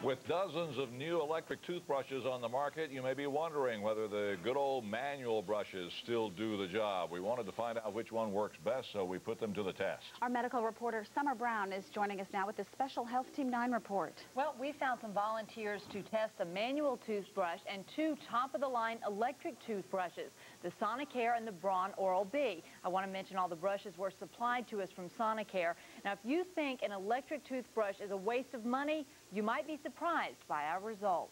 With dozens of new electric toothbrushes on the market, you may be wondering whether the good old manual brushes still do the job. We wanted to find out which one works best, so we put them to the test. Our medical reporter Summer Brown is joining us now with the special Health Team 9 report. Well, we found some volunteers to test a manual toothbrush and two top-of-the-line electric toothbrushes, the Sonicare and the Braun Oral-B. I want to mention all the brushes were supplied to us from Sonicare. Now, if you think an electric toothbrush is a waste of money, you might be surprised by our results.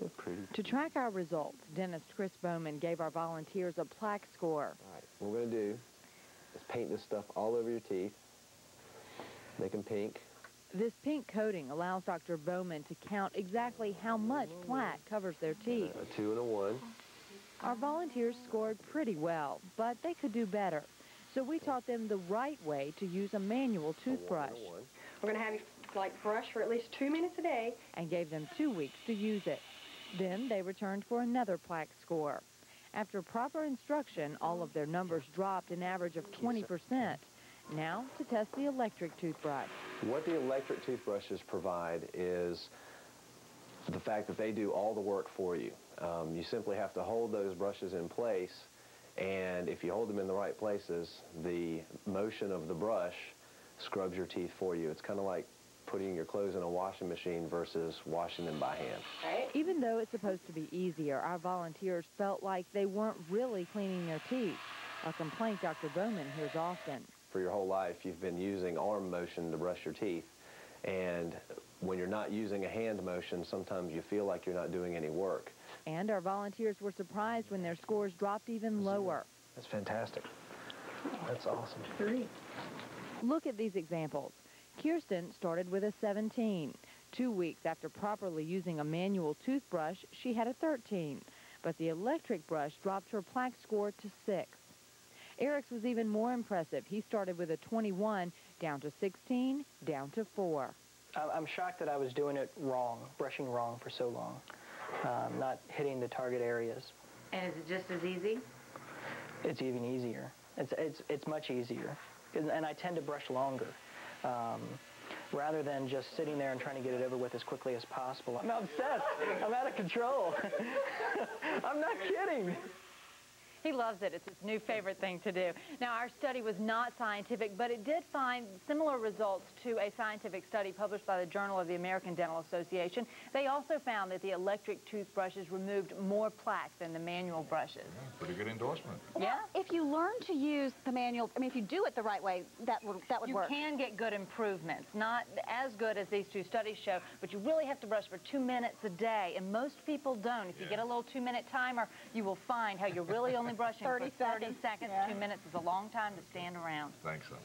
Yeah, pretty. To track our results, dentist Chris Bowman gave our volunteers a plaque score. All right, what we're going to do is paint this stuff all over your teeth, make them pink. This pink coating allows Dr. Bowman to count exactly how much plaque covers their teeth. A 2 and a 1. Our volunteers scored pretty well, but they could do better. So we taught them the right way to use a manual toothbrush. We're going to have you brush for at least 2 minutes a day. And gave them 2 weeks to use it. Then they returned for another plaque score. After proper instruction, all of their numbers dropped an average of 20%. Now to test the electric toothbrush. What the electric toothbrushes provide is the fact that they do all the work for you. You simply have to hold those brushes in place, and if you hold them in the right places, the motion of the brush scrubs your teeth for you. It's kind of like putting your clothes in a washing machine versus washing them by hand. Right. Even though it's supposed to be easier, our volunteers felt like they weren't really cleaning their teeth, a complaint Dr. Bowman hears often. For your whole life, you've been using arm motion to brush your teeth, and when you're not using a hand motion, sometimes you feel like you're not doing any work. And our volunteers were surprised when their scores dropped even lower. That's fantastic. That's awesome. 3. Look at these examples. Kirstin started with a 17. 2 weeks after properly using a manual toothbrush, she had a 13. But the electric brush dropped her plaque score to 6. Eric's was even more impressive. He started with a 21, down to 16, down to 4. I'm shocked that I was doing it wrong, brushing wrong for so long, not hitting the target areas. And is it just as easy? It's even easier. It's much easier. And I tend to brush longer. Rather than just sitting there and trying to get it over with as quickly as possible. I'm obsessed. I'm out of control. I'm not kidding. He loves it. It's his new favorite thing to do. Now, our study was not scientific, but it did find similar results to a scientific study published by the Journal of the American Dental Association. They also found that the electric toothbrushes removed more plaque than the manual brushes. Yeah, pretty good endorsement. Yeah? If you learn to use the manual, if you do it the right way, that would work. You can get good improvements. Not as good as these two studies show, but you really have to brush for 2 minutes a day, and most people don't. If you get a little 2-minute timer, you will find how you're really only brushing 30 for 30 seconds. Yeah. 2 minutes is a long time to stand around. Thanks, son.